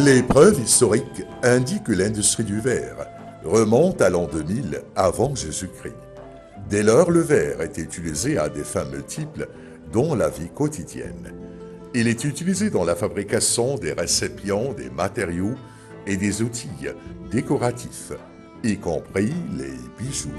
Les preuves historiques indiquent que l'industrie du verre remonte à l'an 2000 avant Jésus-Christ. Dès lors, le verre est utilisé à des fins multiples, dont la vie quotidienne. Il est utilisé dans la fabrication des récipients, des matériaux et des outils décoratifs, y compris les bijoux.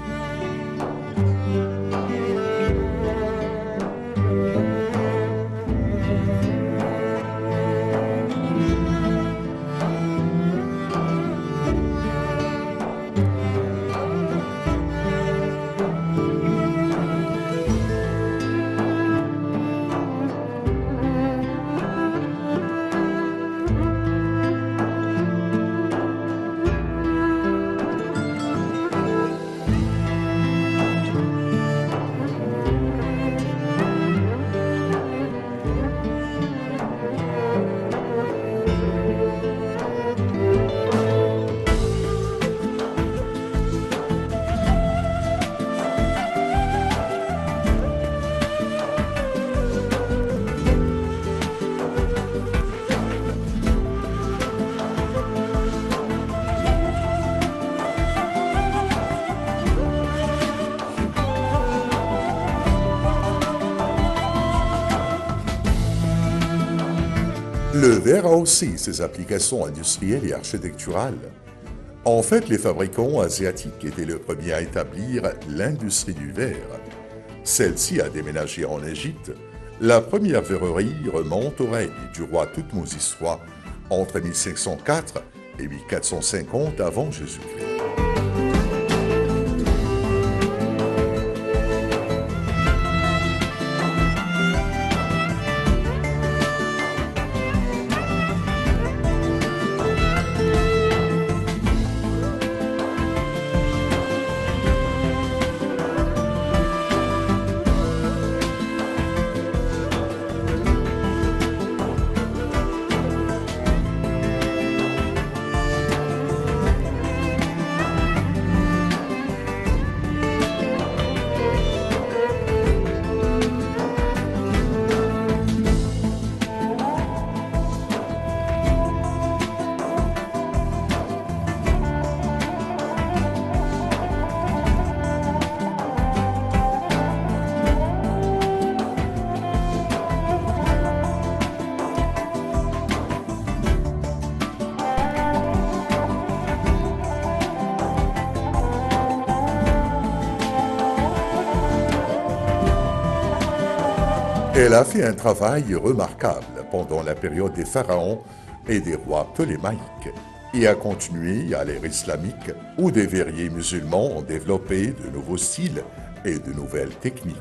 Le verre a aussi ses applications industrielles et architecturales. En fait, les fabricants asiatiques étaient les premiers à établir l'industrie du verre. Celle-ci a déménagé en Égypte. La première verrerie remonte au règne du roi Thoutmôsis III entre 1504 et 1450 avant Jésus-Christ. Elle a fait un travail remarquable pendant la période des pharaons et des rois ptolémaïques et a continué à l'ère islamique où des verriers musulmans ont développé de nouveaux styles et de nouvelles techniques.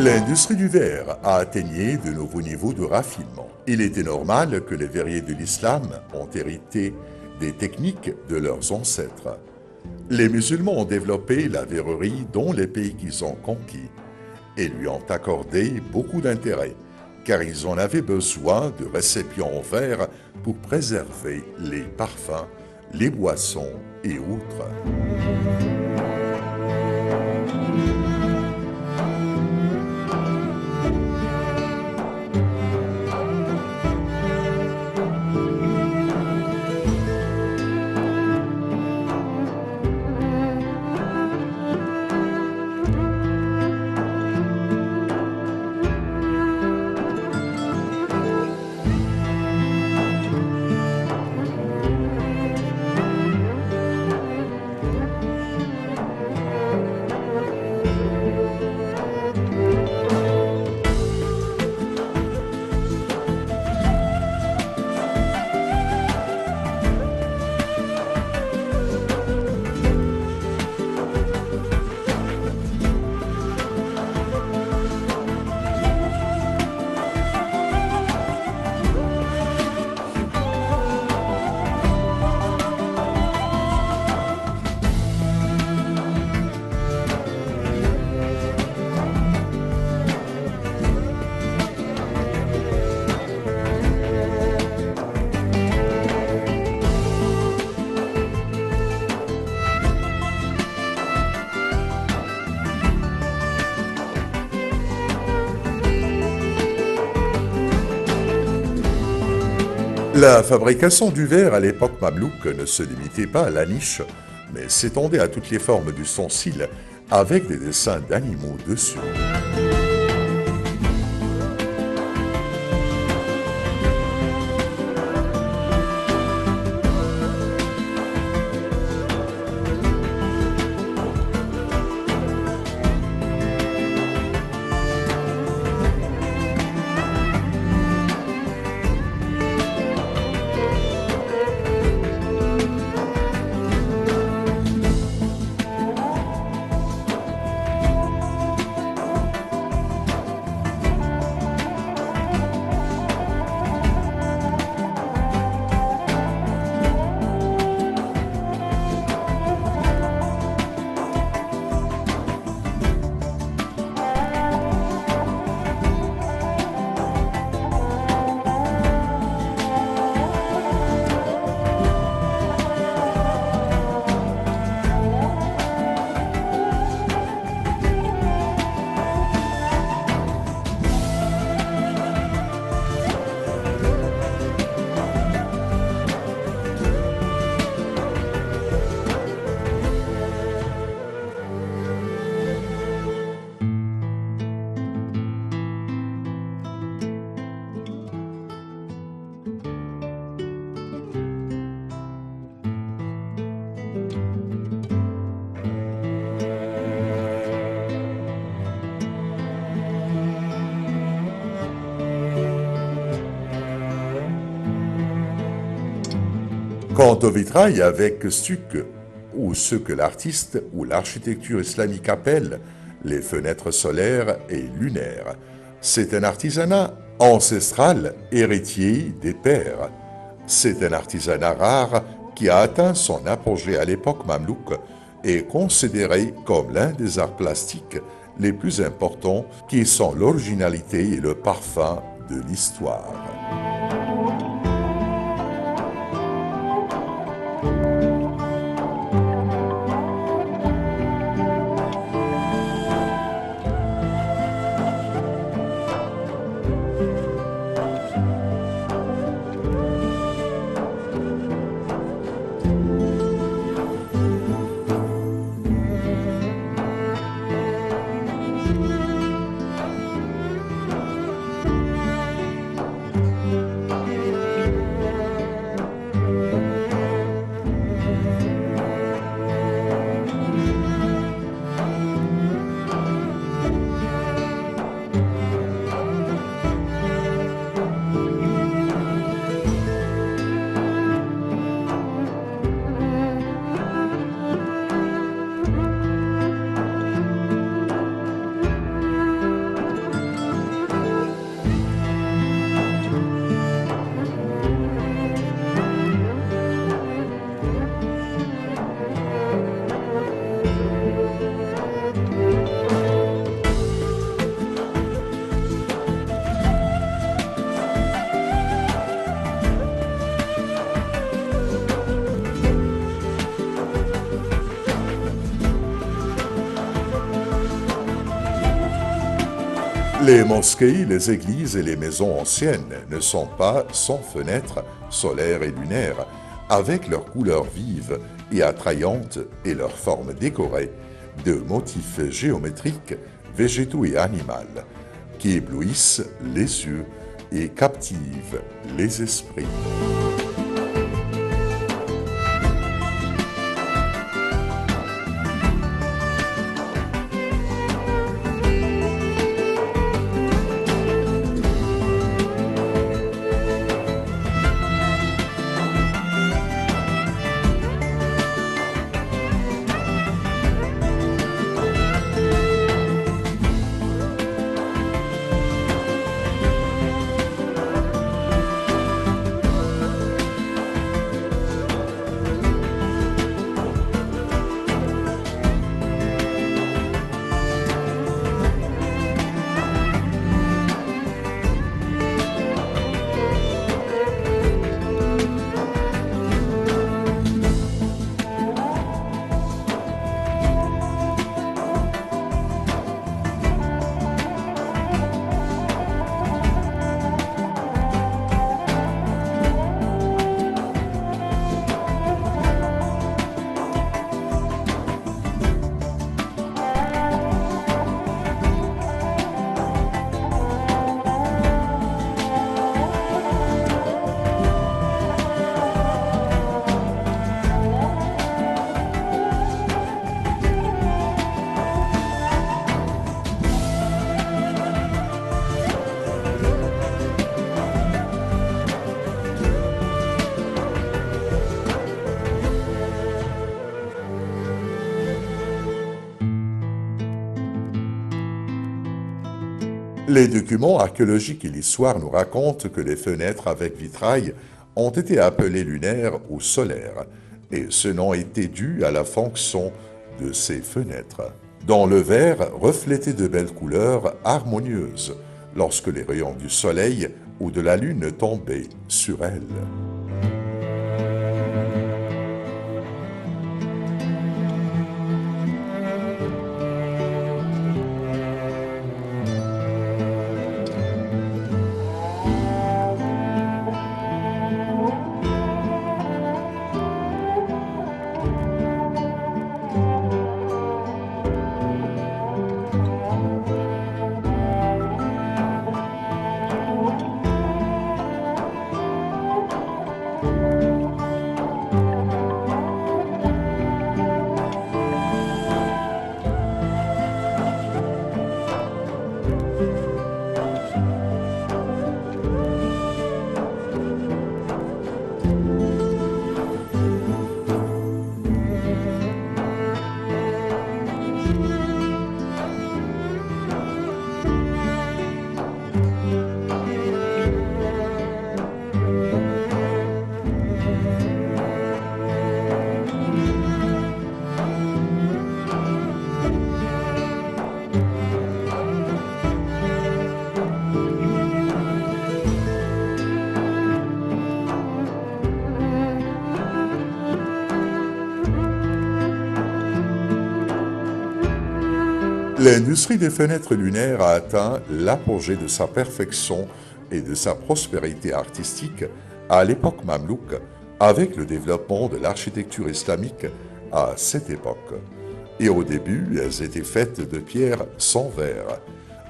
L'industrie du verre a atteigné de nouveaux niveaux de raffinement. Il était normal que les verriers de l'islam ont hérité des techniques de leurs ancêtres. Les musulmans ont développé la verrerie dans les pays qu'ils ont conquis et lui ont accordé beaucoup d'intérêt, car ils en avaient besoin de récipients en verre pour préserver les parfums, les boissons et autres. La fabrication du verre à l'époque mamelouk ne se limitait pas à la niche, mais s'étendait à toutes les formes d'ustensiles avec des dessins d'animaux dessus. Quant au vitrail avec stuc, ou ce que l'artiste ou l'architecture islamique appelle les fenêtres solaires et lunaires, c'est un artisanat ancestral héritier des pères. C'est un artisanat rare qui a atteint son apogée à l'époque mamelouk et considéré comme l'un des arts plastiques les plus importants qui sont l'originalité et le parfum de l'histoire. Les mosquées, les églises et les maisons anciennes ne sont pas sans fenêtres solaires et lunaires, avec leurs couleurs vives et attrayantes et leurs formes décorées de motifs géométriques, végétaux et animaux, qui éblouissent les yeux et captivent les esprits. Les documents archéologiques et l'histoire nous racontent que les fenêtres avec vitrail ont été appelées lunaires ou solaires, et ce nom était dû à la fonction de ces fenêtres. Dans le verre reflétait de belles couleurs harmonieuses lorsque les rayons du soleil ou de la lune tombaient sur elles. L'industrie des fenêtres lunaires a atteint l'apogée de sa perfection et de sa prospérité artistique à l'époque mamelouk, avec le développement de l'architecture islamique à cette époque. Et au début, elles étaient faites de pierre sans verre.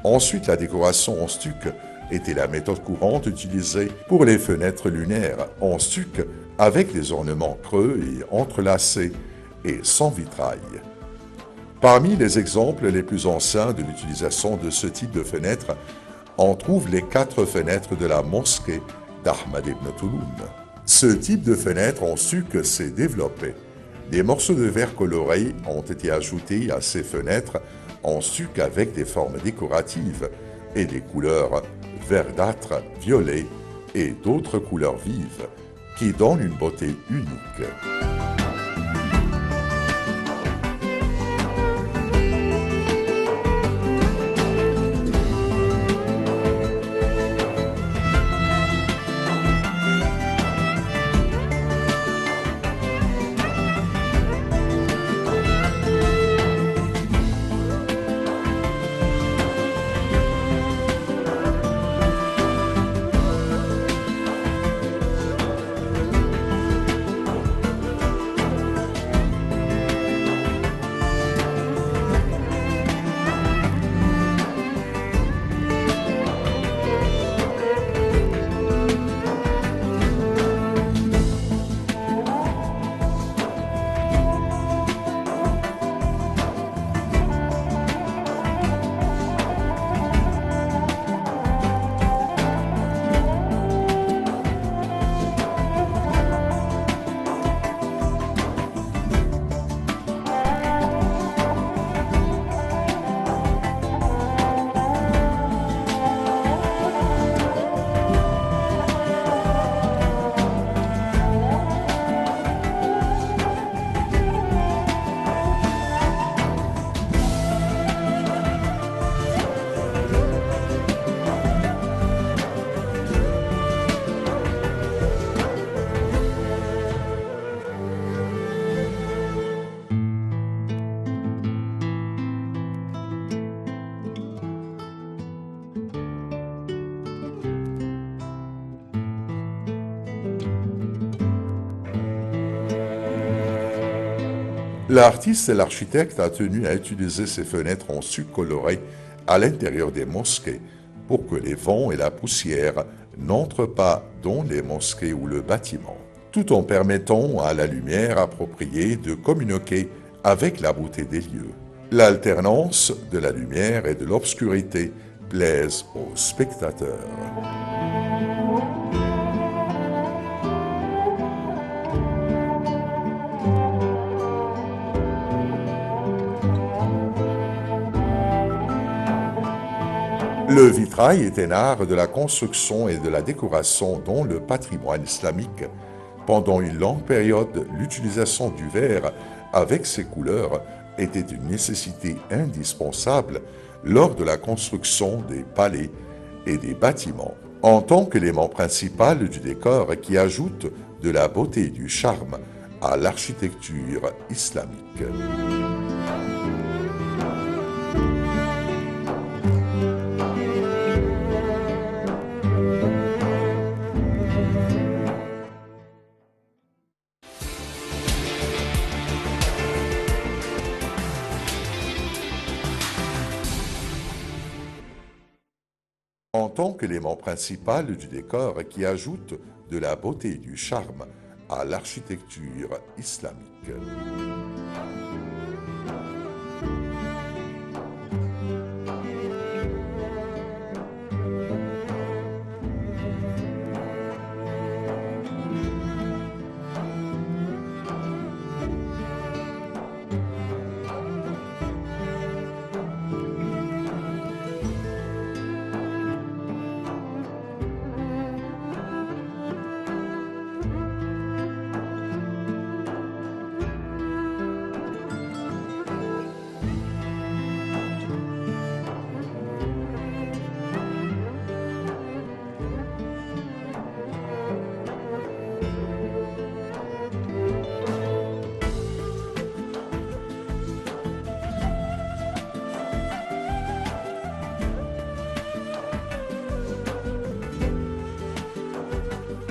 Ensuite, la décoration en stuc était la méthode courante utilisée pour les fenêtres lunaires en stuc avec des ornements creux et entrelacés et sans vitrail. Parmi les exemples les plus anciens de l'utilisation de ce type de fenêtre, on trouve les 4 fenêtres de la mosquée d'Ahmad ibn Touloun. Ce type de fenêtre en stuc s'est développé. Des morceaux de verre colorés ont été ajoutés à ces fenêtres en stuc avec des formes décoratives et des couleurs verdâtre, violet et d'autres couleurs vives qui donnent une beauté unique. L'artiste et l'architecte a tenu à utiliser ces fenêtres en sucre coloré à l'intérieur des mosquées pour que les vents et la poussière n'entrent pas dans les mosquées ou le bâtiment, tout en permettant à la lumière appropriée de communiquer avec la beauté des lieux. L'alternance de la lumière et de l'obscurité plaise aux spectateurs. Le vitrail est un art de la construction et de la décoration dont le patrimoine islamique. Pendant une longue période, l'utilisation du verre avec ses couleurs était une nécessité indispensable lors de la construction des palais et des bâtiments, en tant qu'élément principal du décor qui ajoute de la beauté et du charme à l'architecture islamique. En tant qu'élément principal du décor qui ajoute de la beauté et du charme à l'architecture islamique.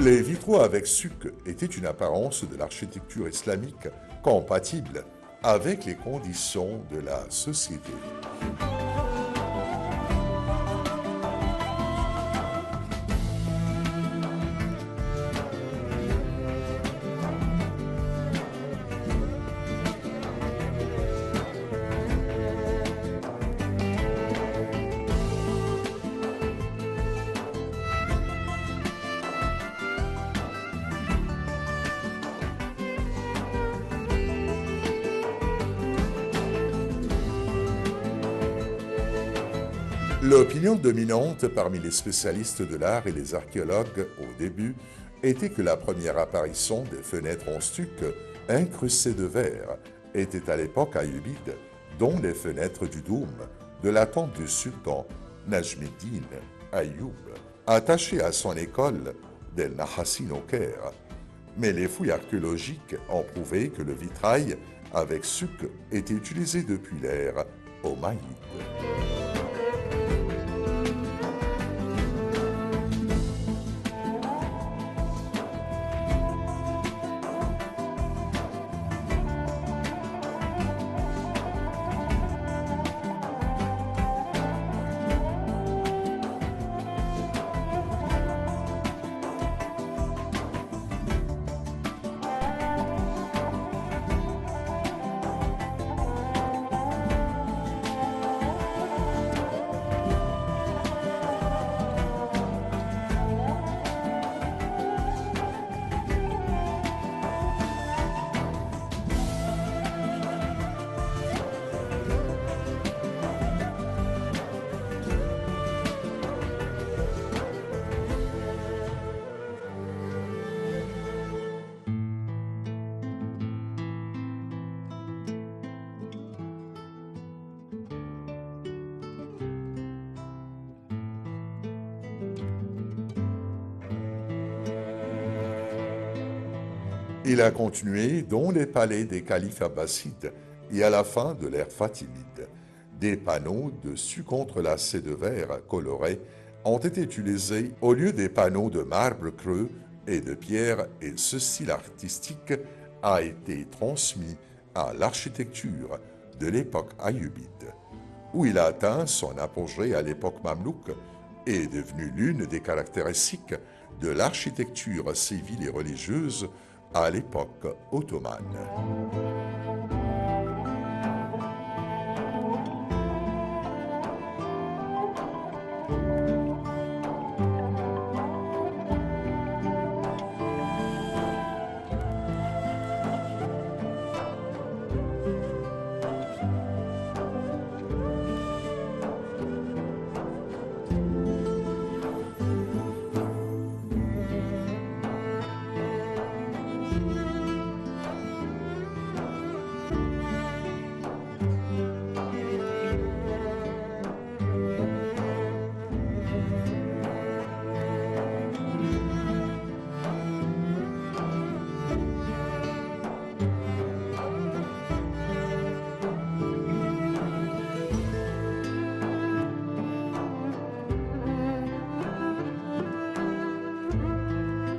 Les vitraux avec suc étaient une apparence de l'architecture islamique compatible avec les conditions de la société. L'opinion dominante parmi les spécialistes de l'art et les archéologues au début était que la première apparition des fenêtres en stuc incrustées de verre était à l'époque ayyubide, dont les fenêtres du Doum de la tente du sultan Najm-ed-Din Ayyub, attaché à son école d'El Nahassin au Caire. Mais les fouilles archéologiques ont prouvé que le vitrail avec suc était utilisé depuis l'ère omeyyade. Il a continué dans les palais des califes abbassides et à la fin de l'ère fatimide. Des panneaux dessus contrelacés de verre colorés ont été utilisés au lieu des panneaux de marbre creux et de pierre, et ce style artistique a été transmis à l'architecture de l'époque ayyubide, où il a atteint son apogée à l'époque mamelouk et est devenu l'une des caractéristiques de l'architecture civile et religieuse à l'époque ottomane.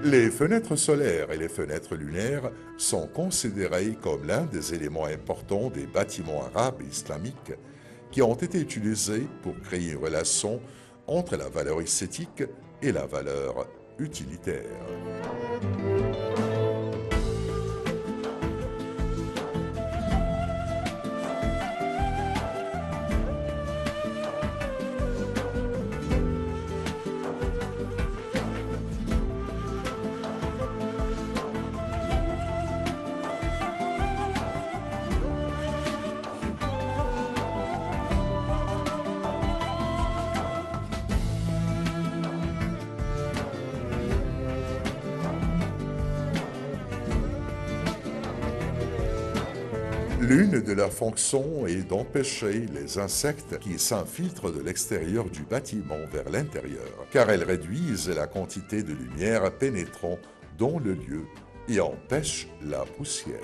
Les fenêtres solaires et les fenêtres lunaires sont considérées comme l'un des éléments importants des bâtiments arabes et islamiques qui ont été utilisés pour créer une relation entre la valeur esthétique et la valeur utilitaire. L'une de leurs fonctions est d'empêcher les insectes qui s'infiltrent de l'extérieur du bâtiment vers l'intérieur, car elles réduisent la quantité de lumière pénétrant dans le lieu et empêchent la poussière.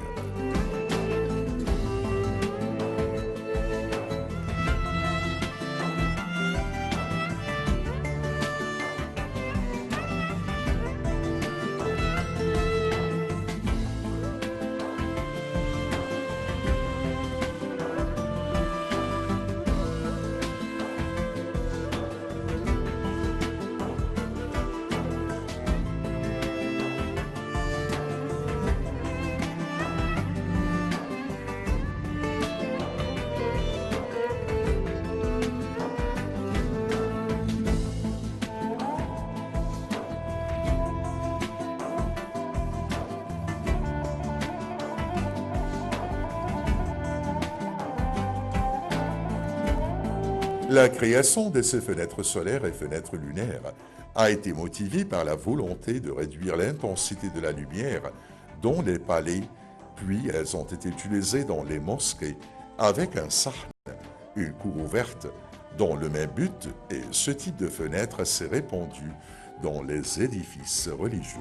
La création de ces fenêtres solaires et fenêtres lunaires a été motivée par la volonté de réduire l'intensité de la lumière dans les palais, puis elles ont été utilisées dans les mosquées avec un sahn, une cour ouverte, dans le même but, et ce type de fenêtre s'est répandu dans les édifices religieux.